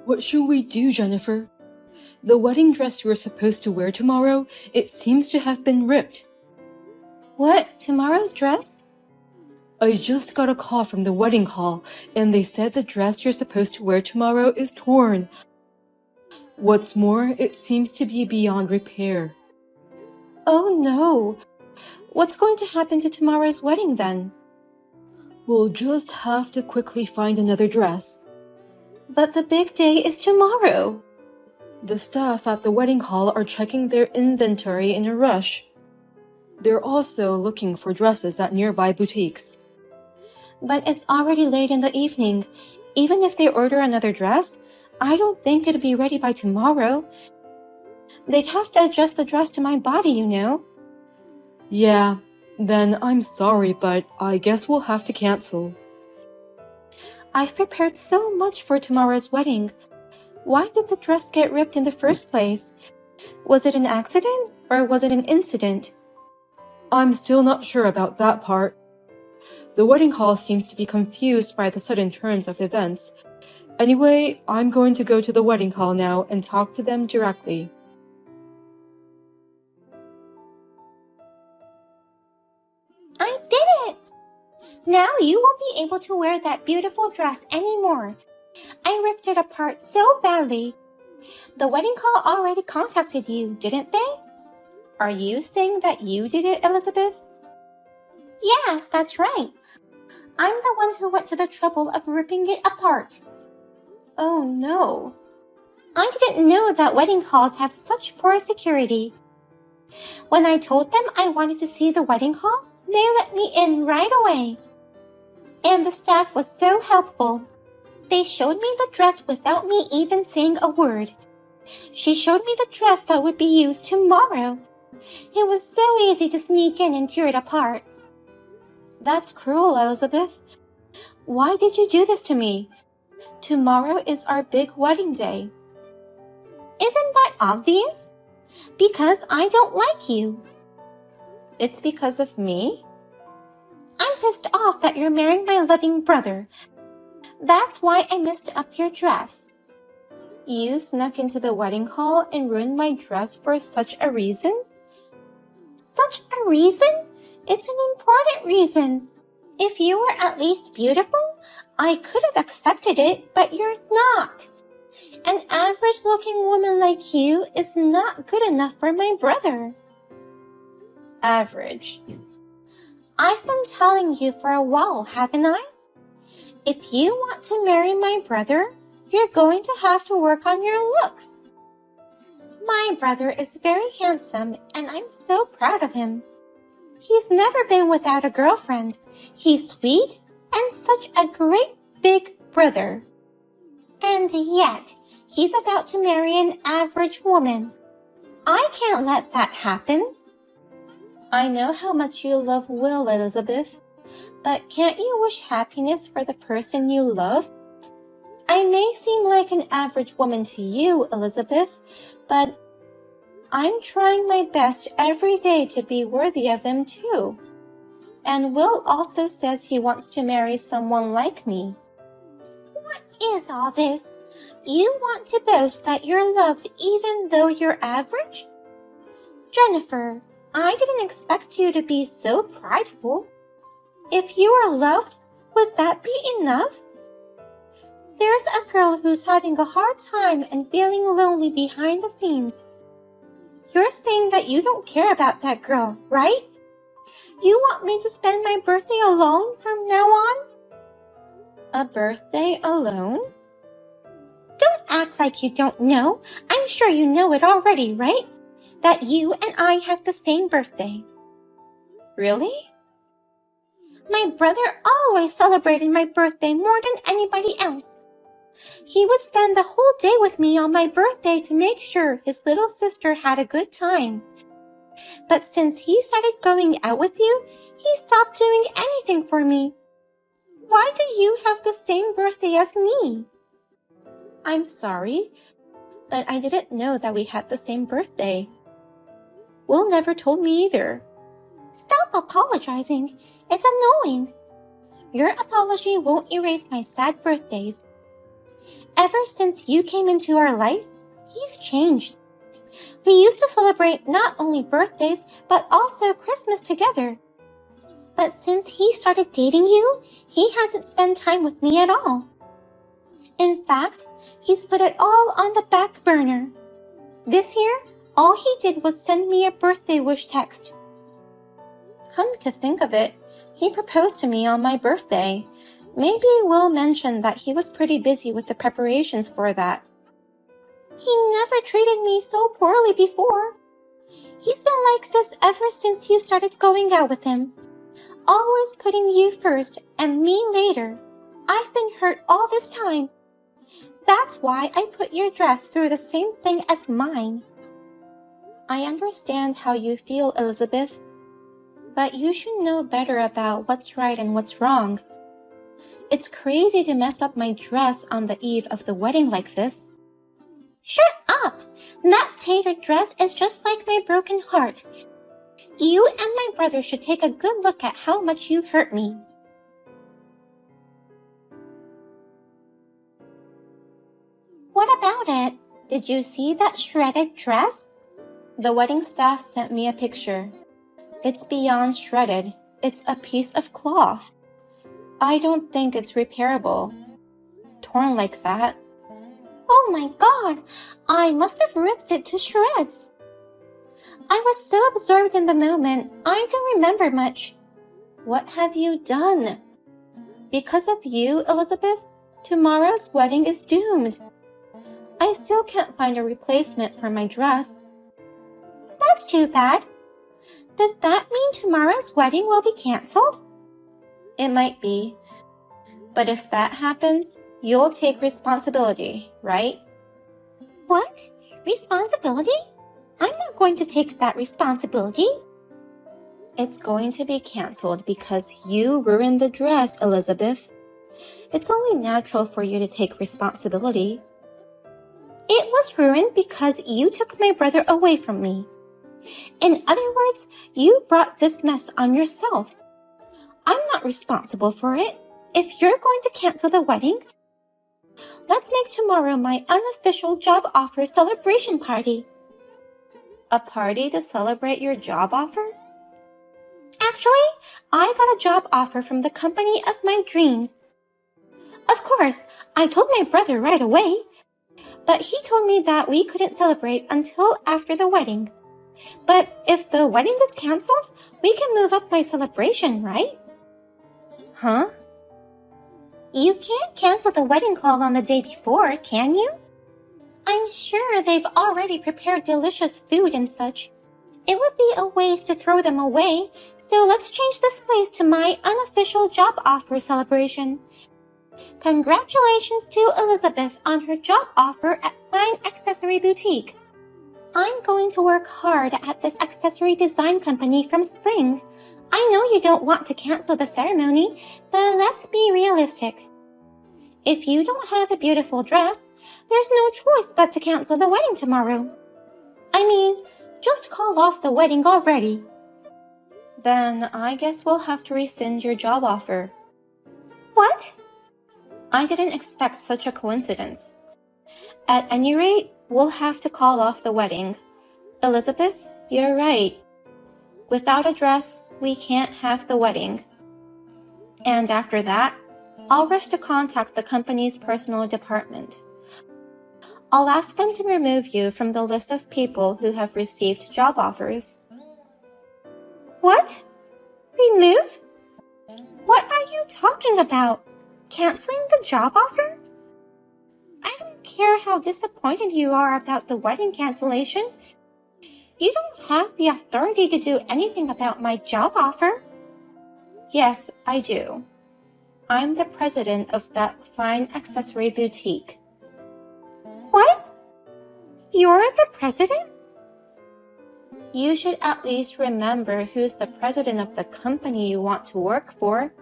What should we do, Jennifer? The wedding dress you are supposed to wear tomorrow, it seems to have been ripped. What? Tomorrow's dress? I just got a call from the wedding hall, and they said the dress you're supposed to wear tomorrow is torn. What's more, it seems to be beyond repair. Oh no! What's going to happen to tomorrow's wedding then? We'll just have to quickly find another dress. But the big day is tomorrow. The staff at the wedding hall are checking their inventory in a rush. They're also looking for dresses at nearby boutiques. But it's already late in the evening. Even if they order another dress, I don't think it'll be ready by tomorrow. They'd have to adjust the dress to my body, you know. Yeah, then I'm sorry, but I guess we'll have to cancel. I've prepared so much for tomorrow's wedding. Why did the dress get ripped in the first place? Was it an accident or was it an incident? I'm still not sure about that part. The wedding hall seems to be confused by the sudden turns of events. Anyway, I'm going to go to the wedding hall now and talk to them directly. I did it! Now you won't be able to wear that beautiful dress anymore. I ripped it apart so badly. The wedding hall already contacted you, didn't they? Are you saying that you did it, Elizabeth? Yes, that's right. I'm the one who went to the trouble of ripping it apart. Oh no. I didn't know that wedding halls have such poor security. When I told them I wanted to see the wedding hall, they let me in right away. And the staff was so helpful. They showed me the dress without me even saying a word. She showed me the dress that would be used tomorrow. It was so easy to sneak in and tear it apart. That's cruel, Elizabeth. Why did you do this to me? Tomorrow is our big wedding day. Isn't that obvious? Because I don't like you. It's because of me? I'm pissed off that you're marrying my loving brother. That's why I messed up your dress. You snuck into the wedding hall and ruined my dress for such a reason? Such a reason? It's an important reason. If you were at least beautiful, I could have accepted it, but you're not. An average-looking woman like you is not good enough for my brother. Average. I've been telling you for a while, haven't I? If you want to marry my brother, you're going to have to work on your looks. My brother is very handsome, and I'm so proud of him. He's never been without a girlfriend. He's sweet and such a great big brother. And yet, he's about to marry an average woman. I can't let that happen. I know how much you love Will, Elizabeth, but can't you wish happiness for the person you love? I may seem like an average woman to you, Elizabeth, but I'm trying my best every day to be worthy of them too. And Will also says he wants to marry someone like me. What is all this? You want to boast that you're loved even though you're average? Jennifer, I didn't expect you to be so prideful. If you are loved, would that be enough? There's a girl who's having a hard time and feeling lonely behind the scenes. You're saying that you don't care about that girl, right? You want me to spend my birthday alone from now on? A birthday alone? Don't act like you don't know. I'm sure you know it already, right? That you and I have the same birthday. Really? My brother always celebrated my birthday more than anybody else. He would spend the whole day with me on my birthday to make sure his little sister had a good time. But since he started going out with you, he stopped doing anything for me. Why do you have the same birthday as me? I'm sorry, but I didn't know that we had the same birthday. Will never told me either. Stop apologizing. It's annoying. Your apology won't erase my sad birthdays. ever since you came into our life, he's changed. We used to celebrate not only birthdays, but also Christmas together. But since he started dating you, he hasn't spent time with me at all. In fact, he's put it all on the back burner. This year, all he did was send me a birthday wish text. Come to think of it, he proposed to me on my birthday. Maybe Will mentioned that he was pretty busy with the preparations for that. He never treated me so poorly before. He's been like this ever since you started going out with him. Always putting you first and me later. I've been hurt all this time. That's why I put your dress through the same thing as mine. I understand how you feel, Elizabeth, but you should know better about what's right and what's wrong. It's crazy to mess up my dress on the eve of the wedding like this. Shut up! That tatered dress is just like my broken heart. You and my brother should take a good look at how much you hurt me. What about it? Did you see that shredded dress? The wedding staff sent me a picture. It's beyond shredded. It's a piece of cloth. I don't think it's repairable. Torn like that. Oh my God! I must have ripped it to shreds. I was so absorbed in the moment, I don't remember much. What have you done? Because of you, Elizabeth, tomorrow's wedding is doomed. I still can't find a replacement for my dress. That's too bad. Does that mean tomorrow's wedding will be canceled? It might be. But if that happens, you'll take responsibility, right? What? Responsibility? I'm not going to take that responsibility. It's going to be canceled because you ruined the dress, Elizabeth. It's only natural for you to take responsibility. It was ruined because you took my brother away from me. In other words, you brought this mess on yourself. I'm not responsible for it. If you're going to cancel the wedding, let's make tomorrow my unofficial job offer celebration party. A party to celebrate your job offer? Actually, I got a job offer from the company of my dreams. Of course, I told my brother right away, but he told me that we couldn't celebrate until after the wedding. But if the wedding is canceled, we can move up my celebration, right? Huh? You can't cancel the wedding call on the day before, can you? I'm sure they've already prepared delicious food and such. It would be a waste to throw them away, so let's change this place to my unofficial job offer celebration. Congratulations to Elizabeth on her job offer at Fine Accessory Boutique. I'm going to work hard at this accessory design company from spring. I know you don't want to cancel the ceremony, but let's be realistic. If you don't have a beautiful dress, there's no choice but to cancel the wedding tomorrow. I mean, just call off the wedding already. Then I guess we'll have to rescind your job offer. What? I didn't expect such a coincidence. At any rate, we'll have to call off the wedding. Elizabeth, you're right. Without a dress, we can't have the wedding. And after that, I'll rush to contact the company's personal department. I'll ask them to remove you from the list of people who have received job offers. What? Remove? What are you talking about? Canceling the job offer? I don't care how disappointed you are about the wedding cancellation. You don't have the authority to do anything about my job offer. Yes, I do. I'm the president of that Fine Accessory Boutique. What? You're the president? You should at least remember who's the president of the company you want to work for.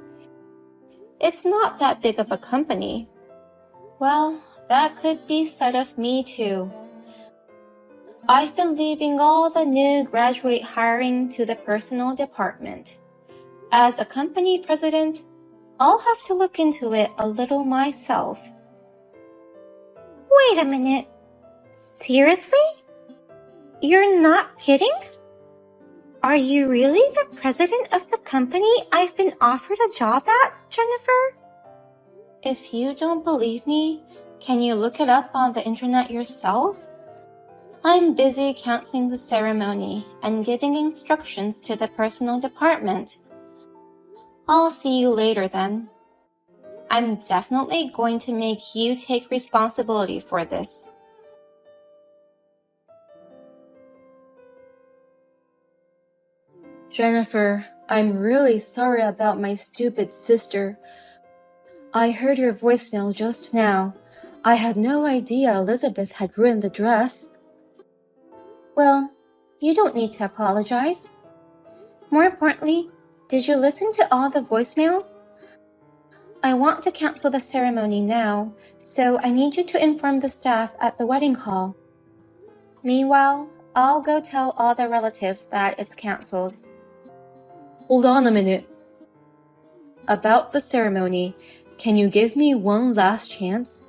It's not that big of a company. Well, that could be said of me too. I've been leaving all the new graduate hiring to the personal department. As a company president, I'll have to look into it a little myself. Wait a minute. Seriously? You're not kidding? Are you really the president of the company I've been offered a job at, Jennifer? If you don't believe me, can you look it up on the internet yourself? I'm busy canceling the ceremony and giving instructions to the personal department. I'll see you later then. I'm definitely going to make you take responsibility for this. Jennifer, I'm really sorry about my stupid sister. I heard your voicemail just now. I had no idea Elizabeth had ruined the dress. Well, you don't need to apologize. More importantly, did you listen to all the voicemails? I want to cancel the ceremony now, so I need you to inform the staff at the wedding hall. Meanwhile, I'll go tell all the relatives that it's canceled. Hold on a minute. About the ceremony, can you give me one last chance?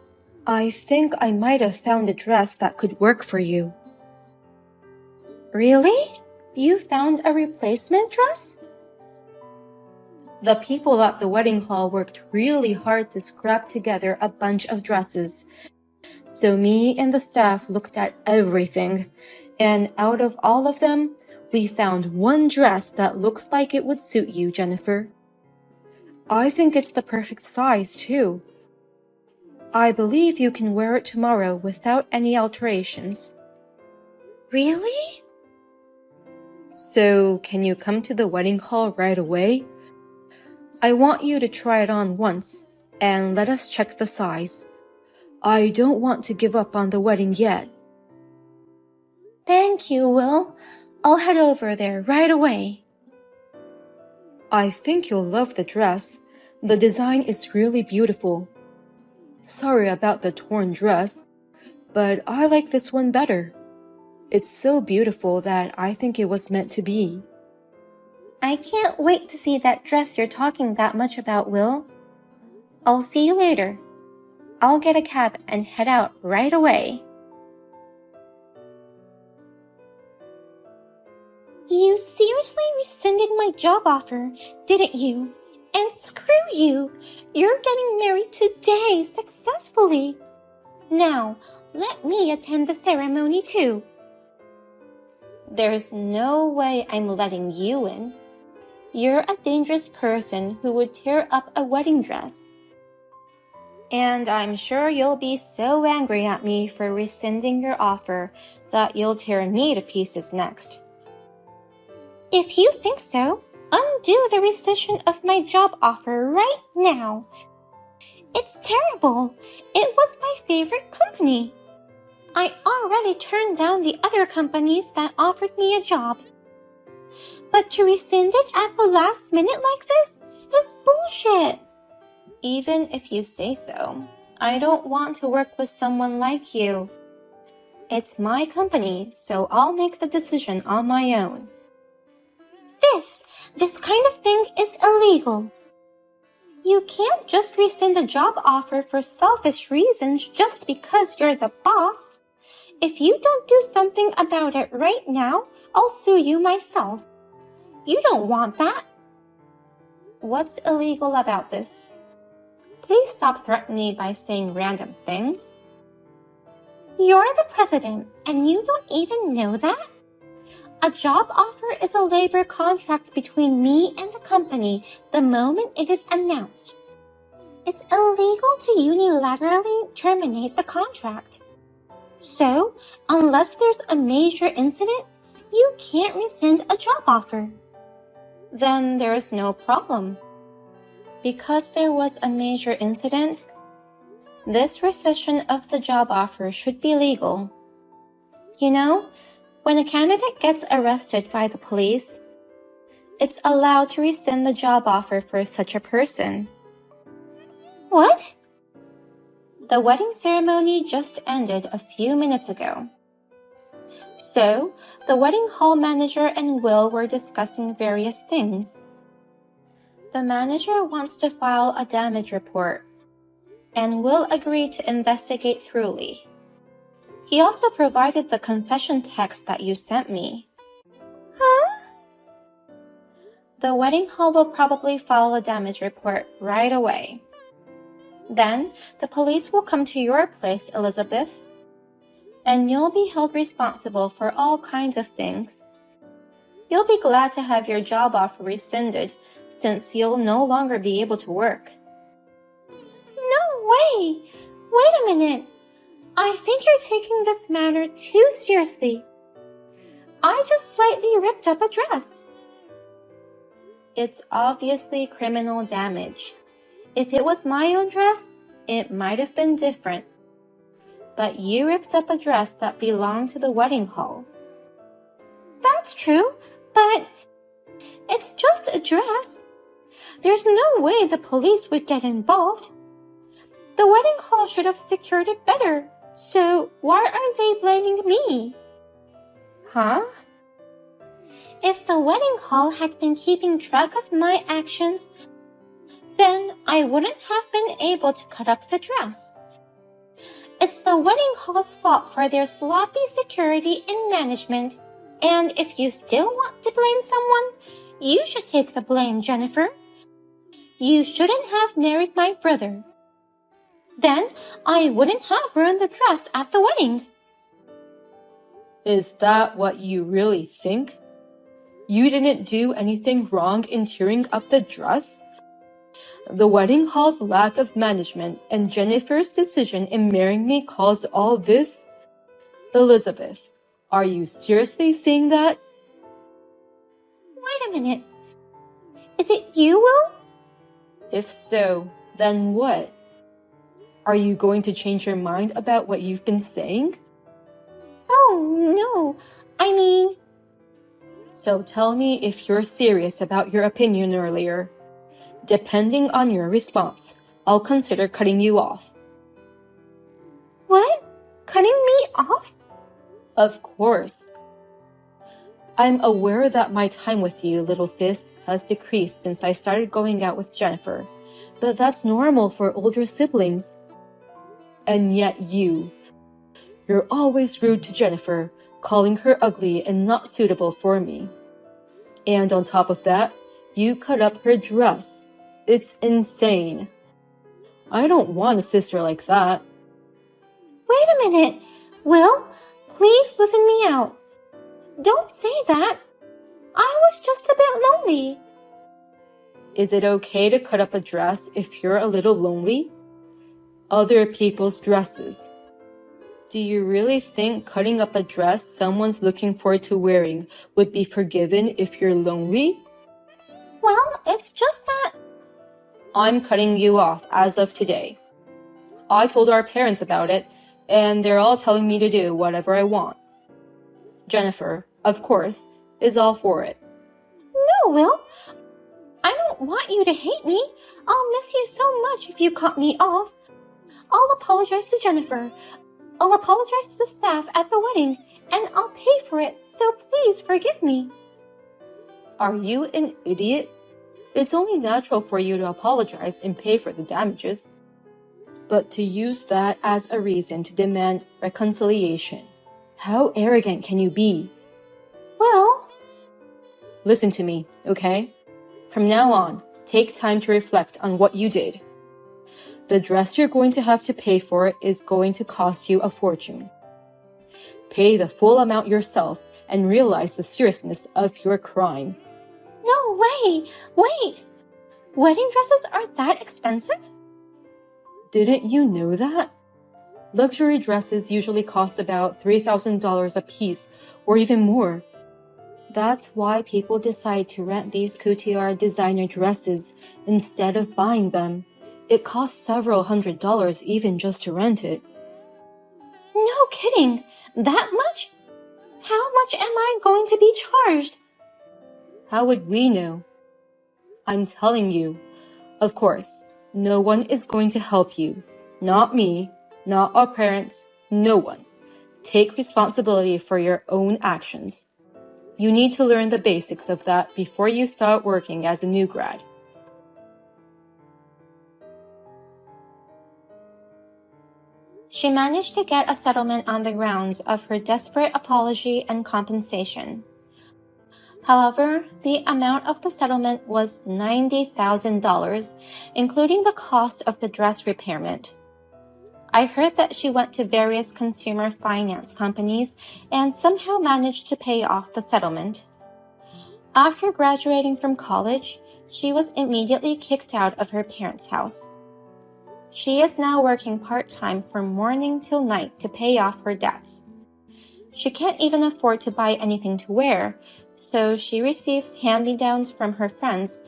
I think I might have found a dress that could work for you. Really? You found a replacement dress? The people at the wedding hall worked really hard to scrap together a bunch of dresses. So me and the staff looked at everything, and out of all of them, we found one dress that looks like it would suit you, Jennifer. I think it's the perfect size, too. I believe you can wear it tomorrow without any alterations. Really? So, can you come to the wedding hall right away? I want you to try it on once, and let us check the size. I don't want to give up on the wedding yet. Thank you, Will. I'll head over there right away. I think you'll love the dress. The design is really beautiful. Sorry about the torn dress, but I like this one better. It's so beautiful that I think it was meant to be. I can't wait to see that dress you're talking that much about, Will. I'll see you later. I'll get a cab and head out right away. You seriously rescinded my job offer, didn't you? And screw you! You're getting married today successfully. Now, let me attend the ceremony too. There's no way I'm letting you in. You're a dangerous person who would tear up a wedding dress. And I'm sure you'll be so angry at me for rescinding your offer that you'll tear me to pieces next. If you think so, undo the rescission of my job offer right now. It's terrible. It was my favorite company. I already turned down the other companies that offered me a job. But to rescind it at the last minute like this is bullshit. Even if you say so, I don't want to work with someone like you. It's my company, so I'll make the decision on my own. This kind of thing is illegal. You can't just rescind a job offer for selfish reasons just because you're the boss. If you don't do something about it right now, I'll sue you myself. You don't want that. What's illegal about this? Please stop threatening me by saying random things. You're the president, and you don't even know that? A job offer is a labor contract between me and the company the moment it is announced. It's illegal to unilaterally terminate the contract. So, unless there's a major incident, you can't rescind a job offer. Then there's no problem. Because there was a major incident, this rescission of the job offer should be legal. You know, when a candidate gets arrested by the police, it's allowed to rescind the job offer for such a person. What? The wedding ceremony just ended a few minutes ago. So, the wedding hall manager and Will were discussing various things. The manager wants to file a damage report, and Will agreed to investigate thoroughly. He also provided the confession text that you sent me. Huh? The wedding hall will probably file a damage report right away. Then, the police will come to your place, Elizabeth, and you'll be held responsible for all kinds of things. You'll be glad to have your job offer rescinded, since you'll no longer be able to work. No way! Wait a minute. I think you're taking this matter too seriously. I just slightly ripped up a dress. It's obviously criminal damage. If it was my own dress, it might have been different. But you ripped up a dress that belonged to the wedding hall. That's true, but it's just a dress. There's no way the police would get involved. The wedding hall should have secured it better. So why are they blaming me? Huh? If the wedding hall had been keeping track of my actions, then I wouldn't have been able to cut up the dress. It's the wedding hall's fault for their sloppy security and management. And if you still want to blame someone, you should take the blame, Jennifer. You shouldn't have married my brother. Then I wouldn't have ruined the dress at the wedding. Is that what you really think? You didn't do anything wrong in tearing up the dress? The wedding hall's lack of management and Jennifer's decision in marrying me caused all this? Elizabeth, are you seriously saying that? Wait a minute. Is it you, Will? If so, then what? Are you going to change your mind about what you've been saying? Oh, no. I mean... So tell me if you're serious about your opinion earlier. Depending on your response, I'll consider cutting you off. What? Cutting me off? Of course. I'm aware that my time with you, little sis, has decreased since I started going out with Jennifer, but that's normal for older siblings. And yet you're always rude to Jennifer, calling her ugly and not suitable for me. And on top of that, you cut up her dress. It's insane. I don't want a sister like that. Wait a minute. Will, please listen me out. Don't say that. I was just a bit lonely. Is it okay to cut up a dress if you're a little lonely? Other people's dresses. Do you really think cutting up a dress someone's looking forward to wearing would be forgiven if you're lonely? Well, it's just that... I'm cutting you off as of today. I told our parents about it, and they're all telling me to do whatever I want. Jennifer, of course, is all for it. No, Will. I don't want you to hate me. I'll miss you so much if you cut me off. I'll apologize to Jennifer. I'll apologize to the staff at the wedding, and I'll pay for it, so please forgive me. Are you an idiot? It's only natural for you to apologize and pay for the damages. But to use that as a reason to demand reconciliation, how arrogant can you be? Well... Listen to me, okay? From now on, take time to reflect on what you did. The dress you're going to have to pay for is going to cost you a fortune. Pay the full amount yourself and realize the seriousness of your crime. No way! Wait! Wedding dresses are that expensive? Didn't you know that? Luxury dresses usually cost about $3,000 a piece or even more. That's why people decide to rent these couture designer dresses instead of buying them. It costs several $100s even just to rent it. No kidding! That much? How much am I going to be charged? How would we know? I'm telling you. Of course, no one is going to help you. Not me, not our parents, no one. Take responsibility for your own actions. You need to learn the basics of that before you start working as a new grad. She managed to get a settlement on the grounds of her desperate apology and compensation. However, the amount of the settlement was $90,000, including the cost of the dress repairment. I heard that she went to various consumer finance companies and somehow managed to pay off the settlement. After graduating from college, she was immediately kicked out of her parents' house. She is now working part-time from morning till night to pay off her debts. She can't even afford to buy anything to wear, so she receives hand-me-downs from her friends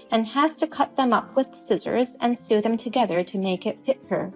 and has to cut them up with scissors and sew them together to make it fit her.